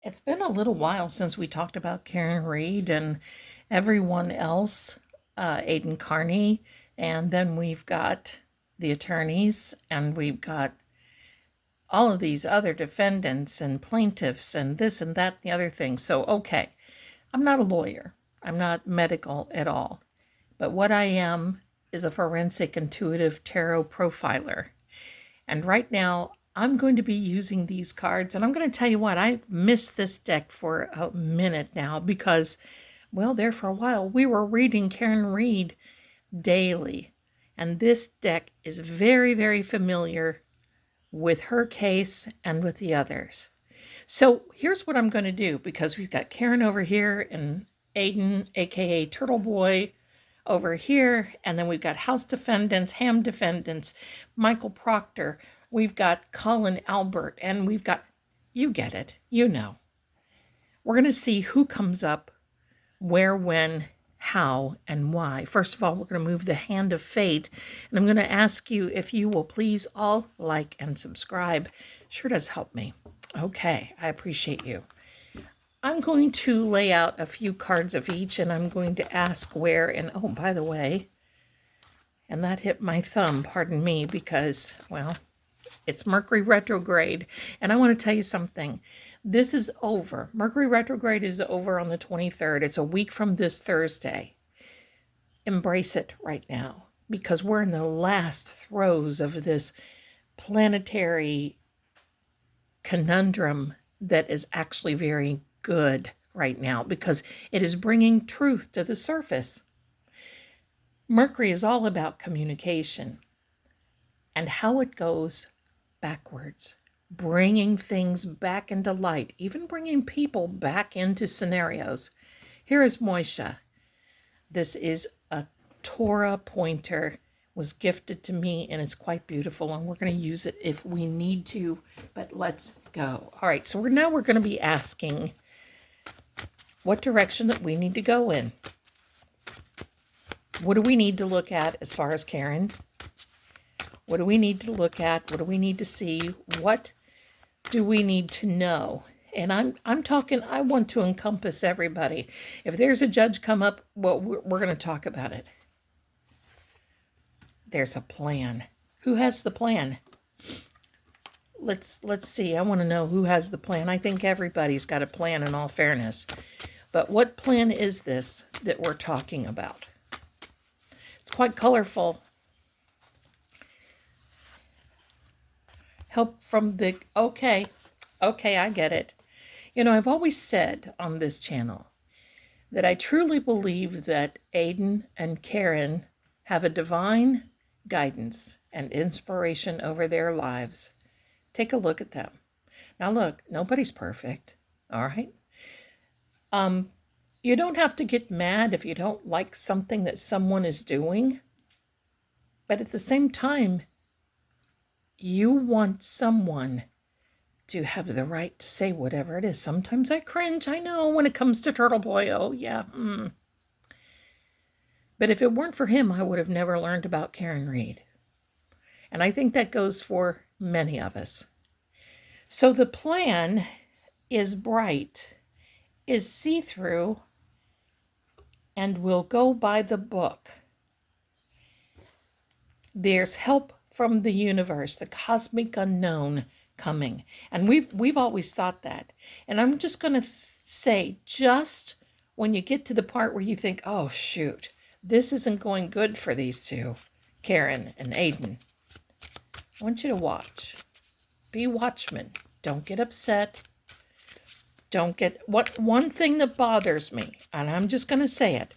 It's been a little while since we talked about Karen Read and everyone else, Aiden Kearney, and then we've got the attorneys, and we've got all of these other defendants and plaintiffs and this and that and the other thing. So, okay, I'm not a lawyer. I'm not medical at all. But what I am is a forensic intuitive tarot profiler. And right now, I'm going to be using these cards, and I'm going to tell you what, I missed this deck for a minute now because, well, there for a while, we were reading Karen Read daily. And this deck is very, very familiar with her case and with the others. So here's what I'm going to do, because we've got Karen over here and Aiden, aka Turtleboy, over here, and then we've got House defendants, Ham defendants, Michael Proctor, we've got Colin Albert, and we've got, you get it, you know. We're going to see who comes up, where, when, how, and why. First of all, we're going to move the hand of fate, and I'm going to ask you if you will please all like and subscribe. Sure does help me. Okay, I appreciate you. I'm going to lay out a few cards of each, and I'm going to ask where, and oh, by the way, and that hit my thumb, pardon me, because, well, it's Mercury retrograde, and I want to tell you something. This is over. Mercury retrograde is over on the 23rd. It's a week from this Thursday. Embrace it right now, because we're in the last throes of this planetary conundrum that is actually very good right now, because it is bringing truth to the surface. Mercury is all about communication and how it goes backwards, bringing things back into light, even bringing people back into scenarios. Here is Moisha. This is a Torah pointer, was gifted to me, and it's quite beautiful, and we're going to use it if we need to, but let's go. All right, so we're going to be asking what direction that we need to go in. What do we need to look at as far as Karen? What do we need to look at? What do we need to see? What do we need to know? And I'm talking, I want to encompass everybody. If there's a judge come up, well, we're going to talk about it. There's a plan. Who has the plan? Let's see. I want to know who has the plan. I think everybody's got a plan, in all fairness. But what plan is this that we're talking about? It's quite colorful. Help from the, okay, I get it. You know, I've always said on this channel that I truly believe that Aiden and Karen have a divine guidance and inspiration over their lives. Take a look at them. Now look, nobody's perfect, all right? You don't have to get mad if you don't like something that someone is doing, but at the same time, you want someone to have the right to say whatever it is. Sometimes I cringe, I know, when it comes to Turtleboy. Oh, yeah. But if it weren't for him, I would have never learned about Karen Read. And I think that goes for many of us. So the plan is bright, is see-through, and will go by the book. There's help from the universe, the cosmic unknown coming. And we've always thought that. And I'm just going to say, just when you get to the part where you think, oh, shoot, this isn't going good for these two, Karen and Aiden, I want you to watch. Be watchmen. Don't get upset. Don't get, one thing that bothers me, and I'm just going to say it.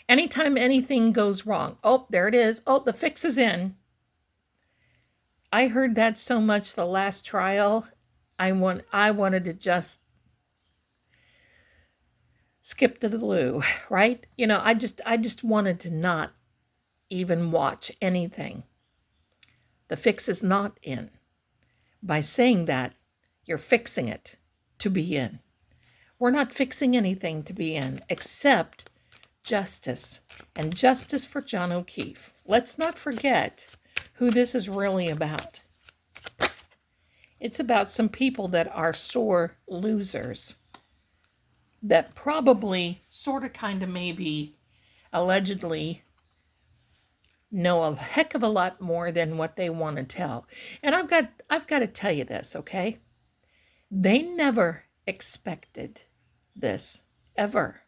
Anytime anything goes wrong, oh, there it is. Oh, the fix is in. I heard that so much the last trial. I wanted to just skip to the loo, right? You know, I just wanted to not even watch anything. The fix is not in. By saying that, you're fixing it to be in. We're not fixing anything to be in except justice, and justice for John O'Keefe. Let's not forget who this is really about. It's about some people that are sore losers that probably, sort of, kind of, maybe, allegedly know a heck of a lot more than what they want to tell. And I've got to tell you this, okay? They never expected this, ever.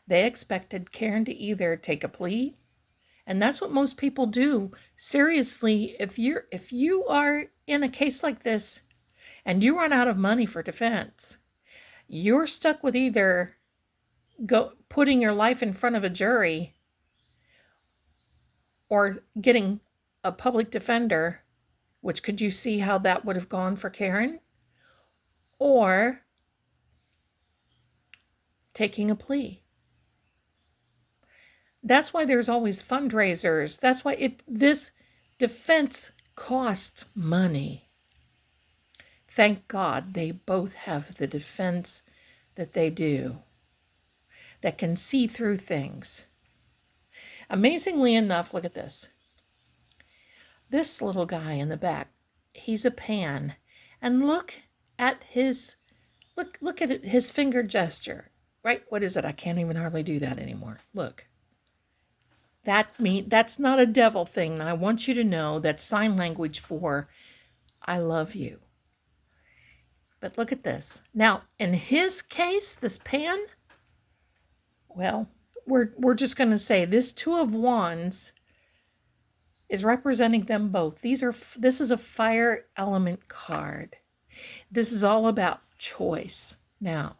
They expected Karen to either take a plea, and that's what most people do. Seriously, if you are in a case like this and you run out of money for defense, you're stuck with either putting your life in front of a jury or getting a public defender, which could you see how that would have gone for Karen? Or taking a plea. That's why there's always fundraisers. That's why this defense costs money. Thank God they both have the defense that they do, that can see through things. Amazingly enough, look at this. This little guy in the back, he's a pan. And look at his finger gesture. Right? What is it? I can't even hardly do that anymore. Look. That's not a devil thing. I want you to know that's sign language for I love you. But look at this. Now, in his case, this pan, well, we're just going to say this Two of Wands is representing them both. This is a fire element card. This is all about choice. Now,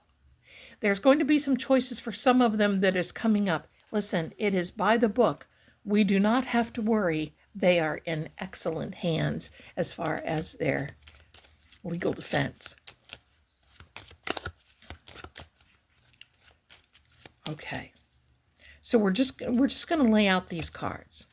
there's going to be some choices for some of them that is coming up. Listen, it is by the book. We do not have to worry. They are in excellent hands as far as their legal defense. Okay. So we're just going to lay out these cards.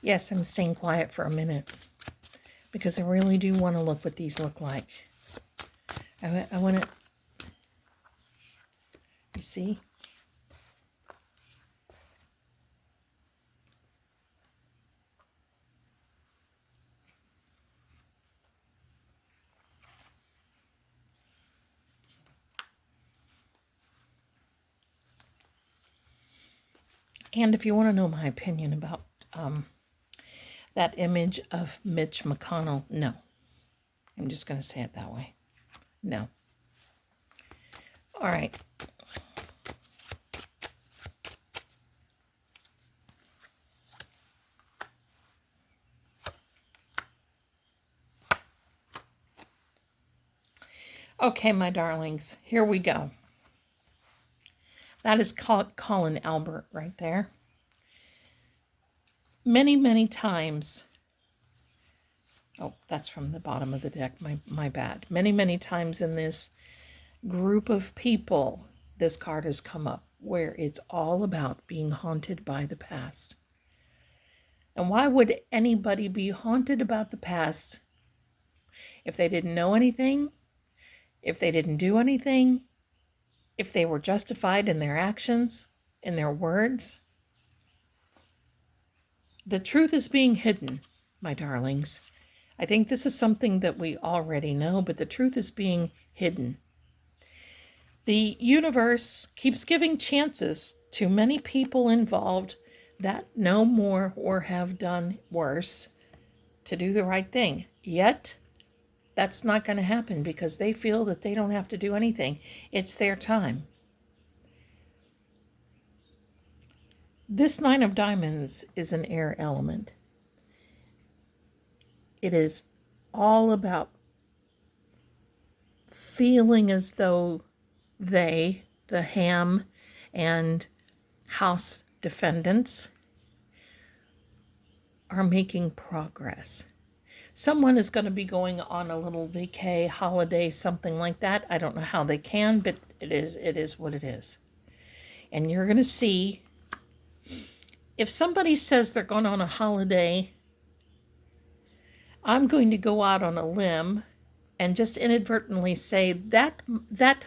Yes, I'm staying quiet for a minute because I really do want to look what these look like. I want to, you see? And if you want to know my opinion about that image of Mitch McConnell, no. I'm just going to say it that way. No. All right. Okay, my darlings, here we go. That is Colin Albert right there. Many, many times, oh, that's from the bottom of the deck, my bad. Many, many times in this group of people, this card has come up where it's all about being haunted by the past. And why would anybody be haunted about the past if they didn't know anything, if they didn't do anything, if they were justified in their actions, in their words? The truth is being hidden, my darlings. I think this is something that we already know, but the truth is being hidden. The universe keeps giving chances to many people involved that no more or have done worse to do the right thing. Yet, that's not going to happen because they feel that they don't have to do anything. It's their time. This Nine of Diamonds is an air element. It is all about feeling as though they, the Ham and House defendants, are making progress. Someone is going to be going on a little vacay, holiday, something like that. I don't know how they can, but it is what it is. And you're going to see, if somebody says they're going on a holiday, I'm going to go out on a limb and just inadvertently say that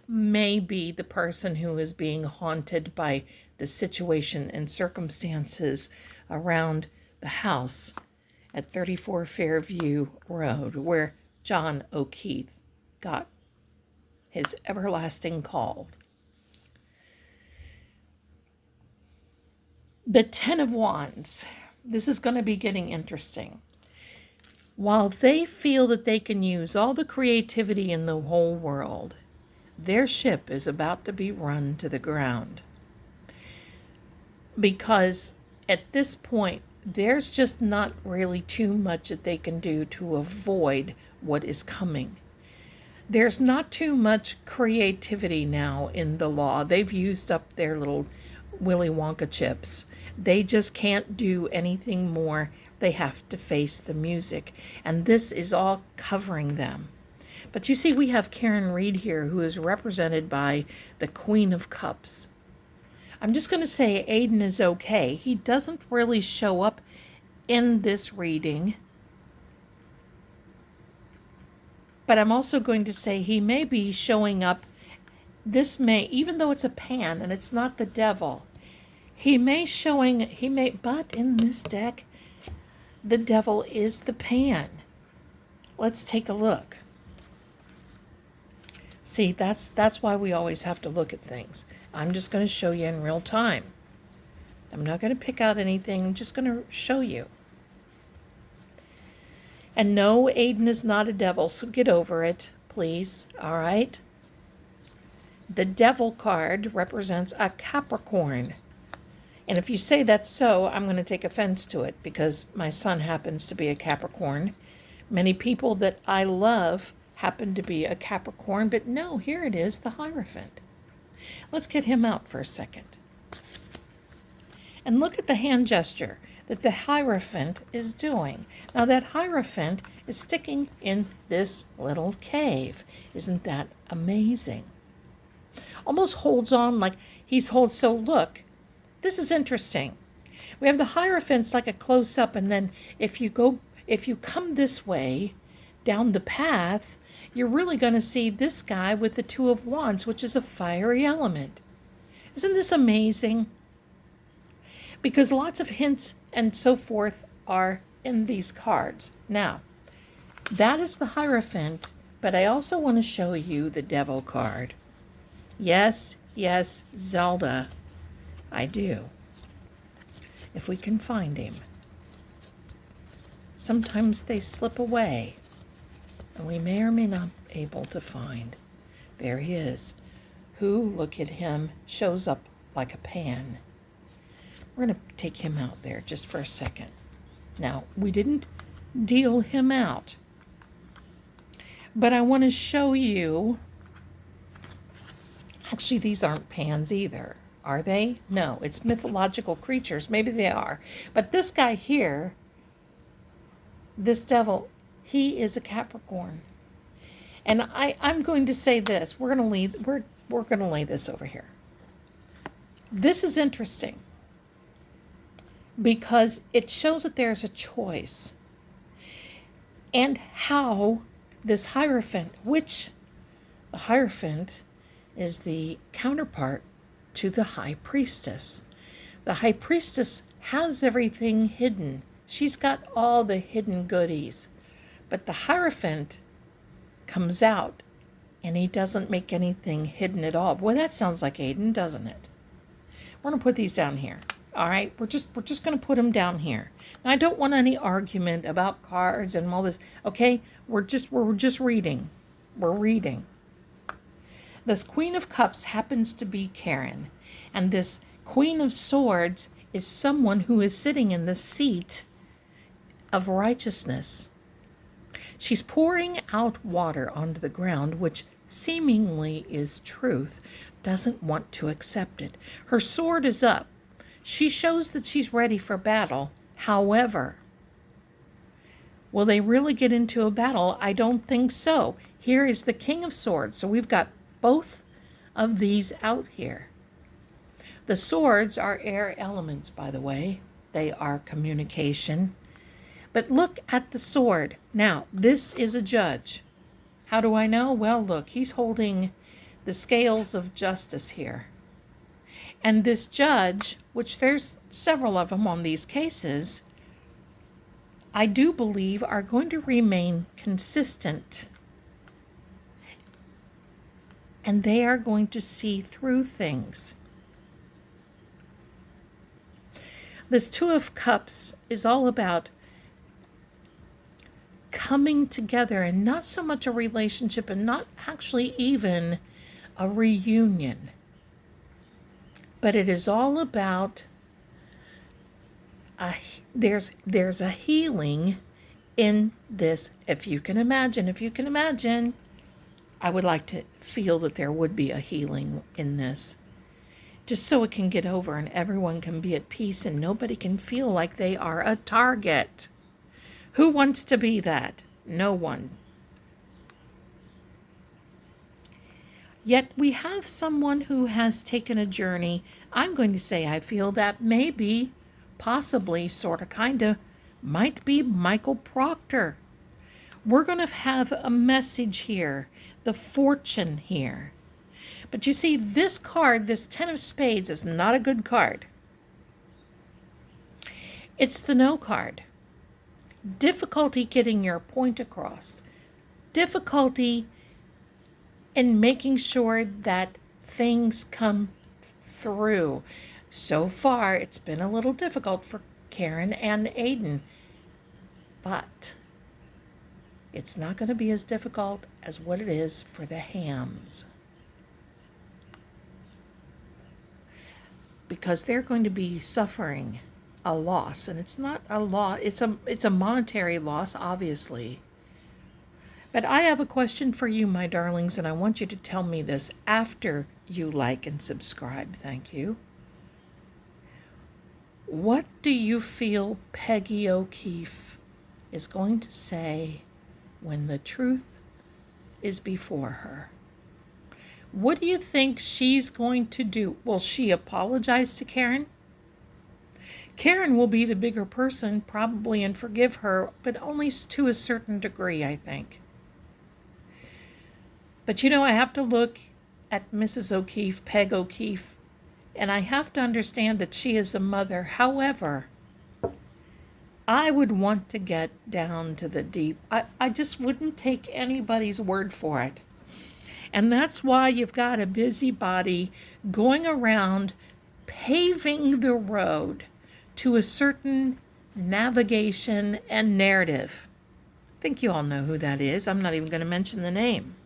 may be the person who is being haunted by the situation and circumstances around the house at 34 Fairview Road, where John O'Keefe got his everlasting call. The Ten of Wands. This is going to be getting interesting. While they feel that they can use all the creativity in the whole world, their ship is about to be run to the ground. Because at this point, there's just not really too much that they can do to avoid what is coming. There's not too much creativity now in the law. They've used up their little Willy Wonka chips. They just can't do anything more. They have to face the music. And this is all covering them. But you see, we have Karen Read here, who is represented by the Queen of Cups. I'm just going to say Aiden is okay. He doesn't really show up in this reading. But I'm also going to say he may be showing up. This may, even though it's a pan and it's not the devil, but in this deck, the devil is the pan. Let's take a look. See, that's why we always have to look at things. I'm just going to show you in real time. I'm not going to pick out anything. I'm just going to show you. And no, Aiden is not a devil, so get over it, please. All right? The devil card represents a Capricorn. And if you say that's so, I'm going to take offense to it because my son happens to be a Capricorn. Many people that I love happen to be a Capricorn, but no, here it is, the Hierophant. Let's get him out for a second. And look at the hand gesture that the Hierophant is doing. Now that Hierophant is sticking in this little cave. Isn't that amazing? Almost holds on like so look, this is interesting. We have the Hierophants like a close-up, and then if you come this way down the path, you're really going to see this guy with the Two of Wands, which is a fiery element. Isn't this amazing? Because lots of hints and so forth are in these cards. Now, that is the Hierophant, but I also want to show you the Devil card. Yes, Zelda. I do. If we can find him. Sometimes they slip away, and we may or may not be able to find. There he is, who, look at him, shows up like a pan. We're going to take him out there just for a second. Now, we didn't deal him out, but I want to show you. Actually, these aren't pans either, are they? No, it's mythological creatures. Maybe they are. But this guy here, this devil, he is a Capricorn. And I'm going to say this. We're going to lay this over here. This is interesting because it shows that there's a choice. And how this Hierophant, which the Hierophant is the counterpart to the High Priestess. The High Priestess has everything hidden. She's got all the hidden goodies. But the Hierophant comes out and he doesn't make anything hidden at all. Boy, that sounds like Aiden, doesn't it? We're going to put these down here. All right, we're just going to put them down here. Now, I don't want any argument about cards and all this. Okay, we're just reading. We're reading. This Queen of Cups happens to be Karen, and this Queen of Swords is someone who is sitting in the seat of righteousness. She's pouring out water onto the ground, which seemingly is truth, doesn't want to accept it. Her sword is up. She shows that she's ready for battle. However, will they really get into a battle? I don't think so. Here is the King of Swords. So we've got both of these out here. The swords are air elements, by the way. They are communication. But look at the sword. Now, this is a judge. How do I know? Well, look, he's holding the scales of justice here. And this judge, which there's several of them on these cases, I do believe are going to remain consistent. And they are going to see through things. This Two of Cups is all about coming together, and not so much a relationship, and not actually even a reunion. But it is all about there's a healing in this. If you can imagine, I would like to feel that there would be a healing in this. Just so it can get over and everyone can be at peace and nobody can feel like they are a target. Who wants to be that? No one. Yet we have someone who has taken a journey. I'm going to say I feel that maybe, possibly, sort of, kind of, might be Michael Proctor. We're going to have a message here, the fortune here. But you see, this card, this Ten of Spades, is not a good card. It's the no card. Difficulty getting your point across. Difficulty in making sure that things come through. So far, it's been a little difficult for Karen and Aiden. But it's not going to be as difficult as what it is for the Hams. Because they're going to be suffering a loss. And it's not a loss, it's a monetary loss, obviously. But I have a question for you, my darlings, and I want you to tell me this after you like and subscribe. Thank you. What do you feel Peggy O'Keefe is going to say when the truth is before her? What do you think she's going to do? Will she apologize to Karen? Karen will be the bigger person, probably, and forgive her, but only to a certain degree, I think. But you know, I have to look at Mrs. O'Keefe, Peg O'Keefe, and I have to understand that she is a mother. However, I would want to get down to the deep. I just wouldn't take anybody's word for it. And that's why you've got a busybody going around paving the road to a certain navigation and narrative. I think you all know who that is. I'm not even going to mention the name.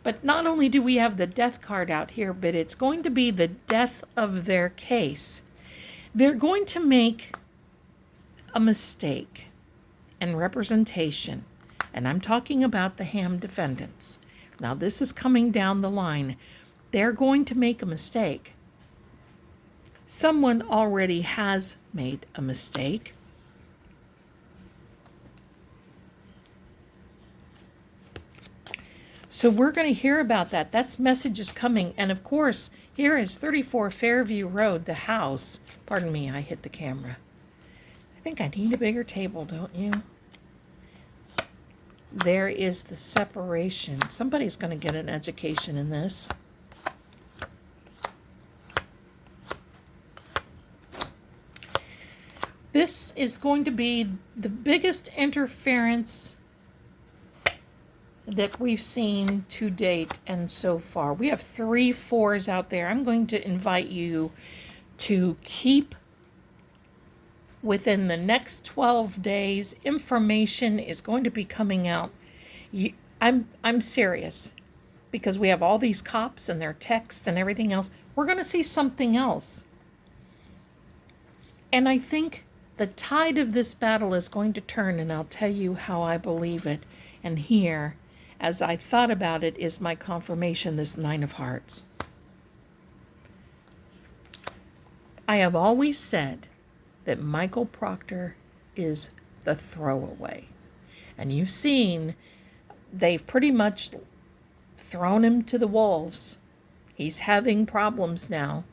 But not only do we have the death card out here, but it's going to be the death of their case. They're going to make a mistake in representation. And I'm talking about the Ham defendants. Now, this is coming down the line. They're going to make a mistake. Someone already has made a mistake. So we're going to hear about that. That's messages coming. And of course, here is 34 Fairview Road, the house. Pardon me, I hit the camera. I think I need a bigger table, don't you? There is the separation. Somebody's going to get an education in this. This is going to be the biggest interference that we've seen to date and so far. We have 3 4s out there. I'm going to invite you to keep within the next 12 days. Information is going to be coming out. I'm serious, because we have all these cops and their texts and everything else. We're going to see something else. And I think the tide of this battle is going to turn, and I'll tell you how I believe it. And here, as I thought about it, is my confirmation, this 9 of Hearts. I have always said that Michael Proctor is the throwaway. And you've seen they've pretty much thrown him to the wolves. He's having problems now.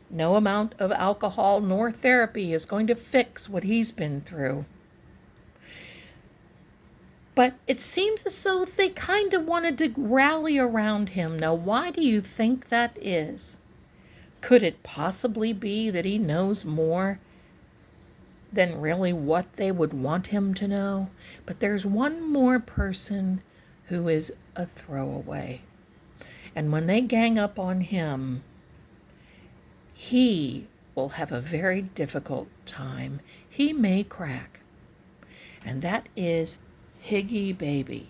No amount of alcohol nor therapy is going to fix what he's been through. But it seems as though they kind of wanted to rally around him. Now, why do you think that is? Could it possibly be that he knows more than really what they would want him to know? But there's one more person who is a throwaway. And when they gang up on him, he will have a very difficult time. He may crack. And that is Higgy Baby.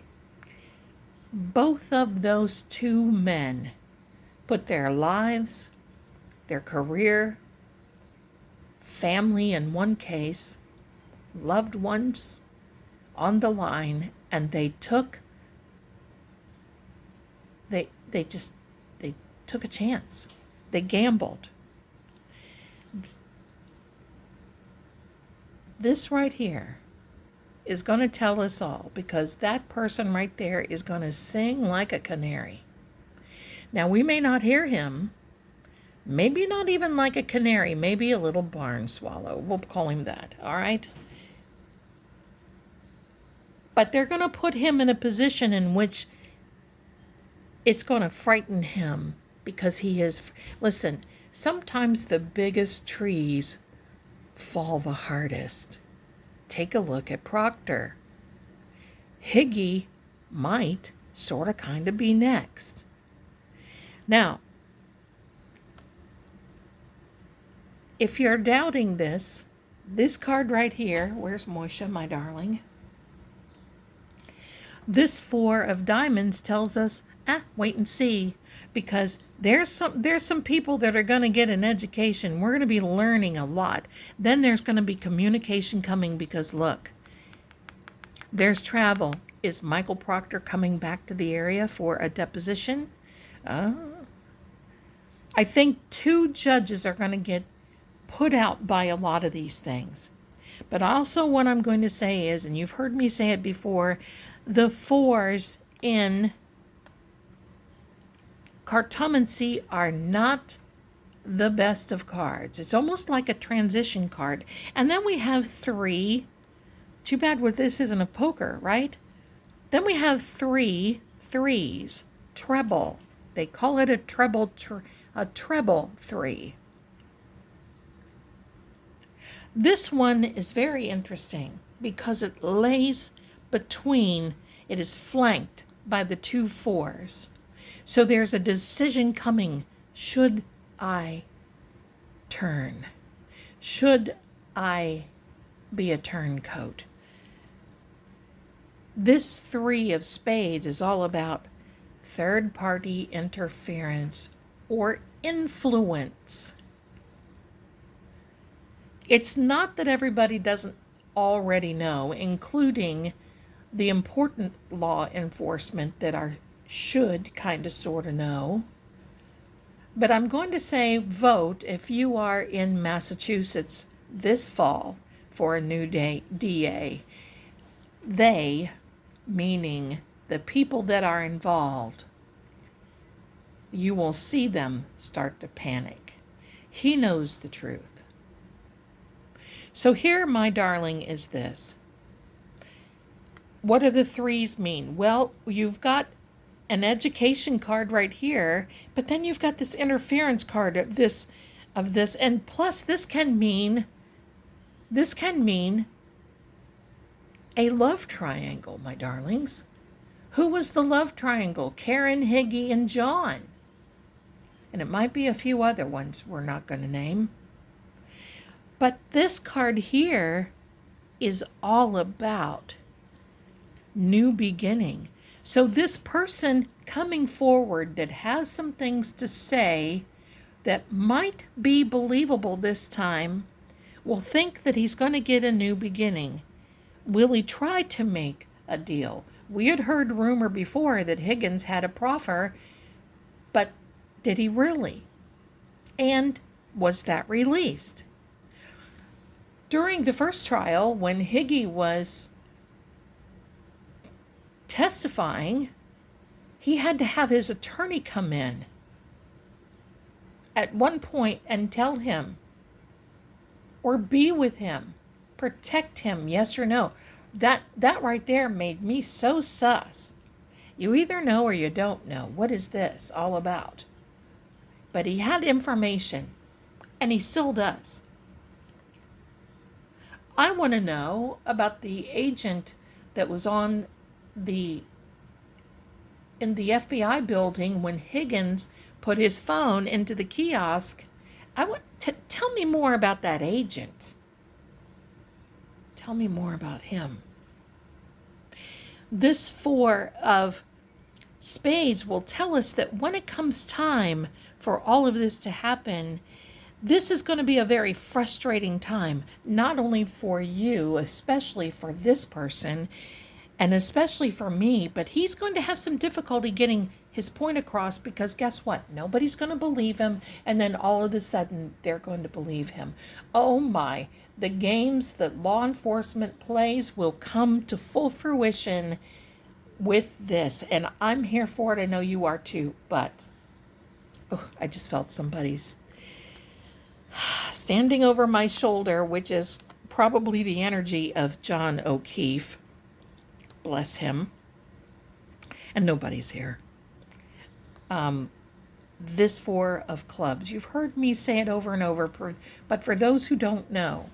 Both of those 2 men put their lives, their career, family in one case, loved ones on the line, and they took a chance. They gambled. This right here is going to tell us all, because that person right there is going to sing like a canary. Now, we may not hear him, maybe not even like a canary, maybe a little barn swallow. We'll call him that, all right? But they're going to put him in a position in which it's going to frighten him, because he is, listen, sometimes the biggest trees fall the hardest. Take a look at Proctor. Higgy might sort of kind of be next. Now, if you're doubting this card right here, where's Moisha, my darling? This 4 of diamonds tells us, wait and see, because there's some people that are going to get an education. We're going to be learning a lot. Then there's going to be communication coming, because look, there's travel. Is Michael Proctor coming back to the area for a deposition? I think 2 judges are going to get put out by a lot of these things. But also what I'm going to say is, and you've heard me say it before, the 4s in cartomancy are not the best of cards. It's almost like a transition card. And then we have 3. Too bad this isn't a poker, right? Then we have 3 3s. Treble. They call it a treble 3. This one is very interesting because it lays between, it is flanked by the 2 4s. So there's a decision coming. Should I turn? Should I be a turncoat? This 3 of spades is all about third-party interference or influence. It's not that everybody doesn't already know, including the important law enforcement that should kind of sort of know. But I'm going to say vote if you are in Massachusetts this fall for a new DA. They, meaning the people that are involved, you will see them start to panic. He knows the truth. So here, my darling, is this. What do the 3s mean? Well, you've got an education card right here, but then you've got this interference card of this, and plus this can mean a love triangle, my darlings. Who was the love triangle? Karen, Higgy, and John. And it might be a few other ones we're not going to name. But this card here is all about new beginning. So this person coming forward that has some things to say that might be believable this time will think that he's going to get a new beginning. Will he try to make a deal? We had heard rumor before that Higgins had a proffer, but did he really? And was that released? During the first trial, when Higgy was testifying, he had to have his attorney come in at one point and tell him, or be with him, protect him, yes or no. That right there made me so sus. You either know or you don't know. What is this all about? But he had information, and he still does. I want to know about the agent that was in the FBI building when Higgins put his phone into the kiosk. I want to tell me more about that agent. Tell me more about him. This 4 of spades will tell us that when it comes time for all of this to happen, this is going to be a very frustrating time, not only for you, especially for this person, and especially for me, but he's going to have some difficulty getting his point across because guess what? Nobody's going to believe him, and then all of a sudden they're going to believe him. Oh my, the games that law enforcement plays will come to full fruition with this, and I'm here for it. I know you are too, but I just felt somebody's standing over my shoulder, which is probably the energy of John O'Keefe. Bless him. And nobody's here. This 4 of clubs. You've heard me say it over and over, but for those who don't know,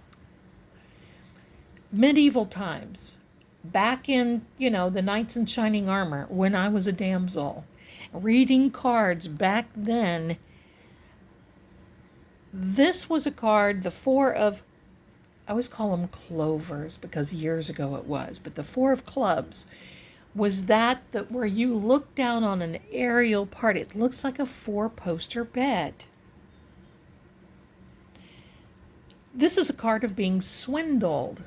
medieval times, back in, the knights in shining armor, when I was a damsel, reading cards back then, this was a card, the 4 of, I always call them clovers because years ago it was, but the 4 of clubs was that where you look down on an aerial part. It looks like a 4-poster bed. This is a card of being swindled.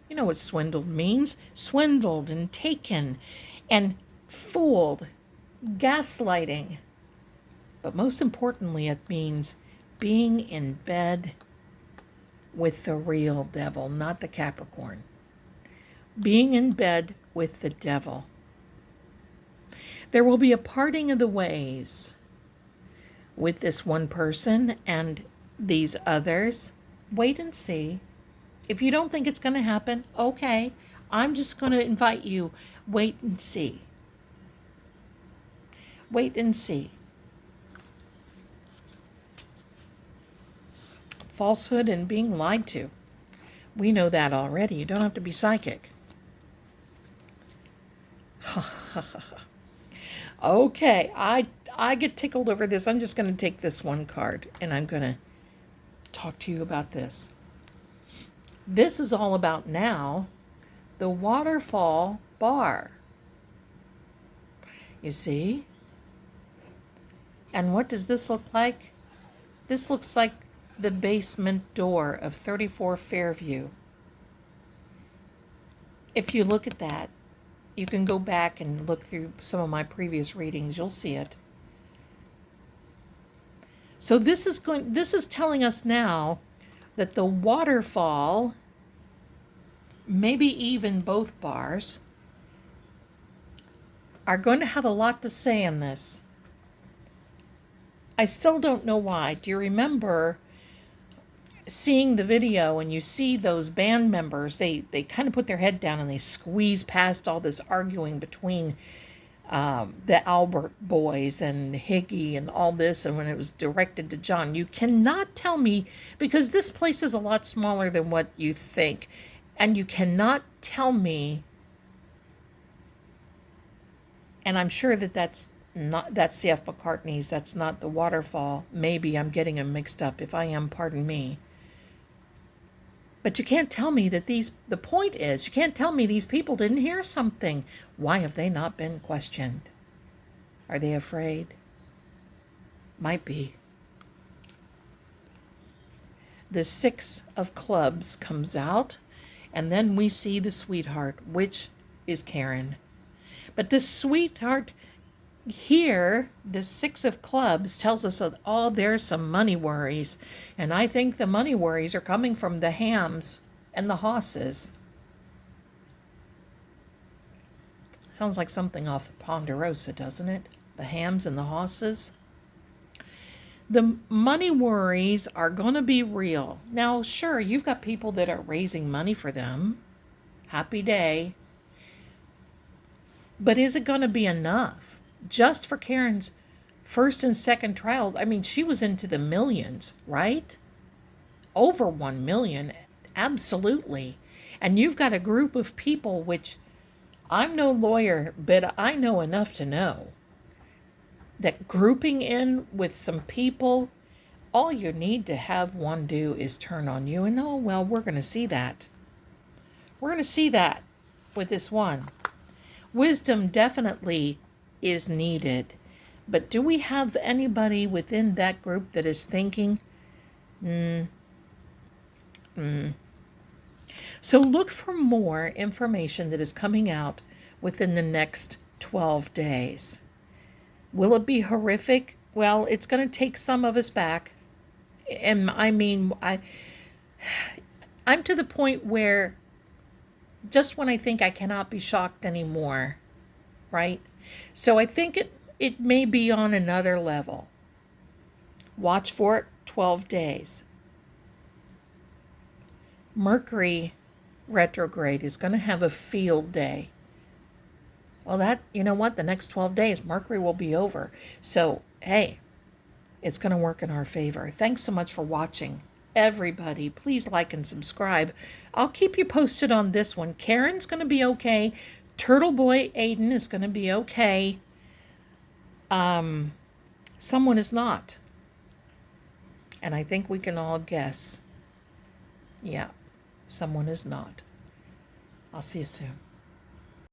You know what swindled means? Swindled and taken and fooled, gaslighting. But most importantly, it means being in bed with the real devil, not the Capricorn. Being in bed with the devil. There will be a parting of the ways with this one person and these others. Wait and see. If you don't think it's going to happen, okay. I'm just going to invite you. Wait and see. Wait and see. Falsehood and being lied to. We know that already. You don't have to be psychic. Okay, I get tickled over this. I'm just going to take this one card and I'm going to talk to you about this. This is all about now the waterfall bar. You see? And what does this look like? This looks like the basement door of 34 Fairview. If you look at that, you can go back and look through some of my previous readings. You'll see it. So this is telling us now that the waterfall, maybe even both bars, are going to have a lot to say in this. I still don't know why. Do you remember seeing the video and you see those band members, they kind of put their head down and they squeeze past all this arguing between the Albert boys and Higgy and all this, and when it was directed to John, you cannot tell me, because this place is a lot smaller than what you think, and you cannot tell me And I'm sure that that's C.F. McCartney's. That's not the waterfall. Maybe I'm getting them mixed up. If I am, pardon me. But you can't tell me that the point is, you can't tell me these people didn't hear something. Why have they not been questioned? Are they afraid? Might be. The 6 of clubs comes out, and then we see the sweetheart, which is Karen. But this sweetheart here, the 6 of clubs tells us that, oh, there's some money worries. And I think the money worries are coming from the hams and the hosses. Sounds like something off the Ponderosa, doesn't it? The hams and the hosses. The money worries are going to be real. Now, sure, you've got people that are raising money for them. Happy day. But is it going to be enough? Just for Karen's first and second trial, I mean, she was into the millions, right? Over 1 million, absolutely. And you've got a group of people, which I'm no lawyer, but I know enough to know that grouping in with some people, all you need to have one do is turn on you. And oh, well, we're going to see that. We're going to see that with this one. Wisdom definitely is needed. But do we have anybody within that group that is thinking, So look for more information that is coming out within the next 12 days. Will it be horrific? Well, it's going to take some of us back. And I mean, I'm to the point where just when I think I cannot be shocked anymore, right? So I think it may be on another level. Watch for it, 12 days. Mercury retrograde is going to have a field day. Well, you know what? The next 12 days, Mercury will be over. So, hey, it's going to work in our favor. Thanks so much for watching. Everybody, please like and subscribe. I'll keep you posted on this one. Karen's going to be okay. Turtleboy Aiden is going to be okay. Someone is not. And I think we can all guess. Yeah, someone is not. I'll see you soon.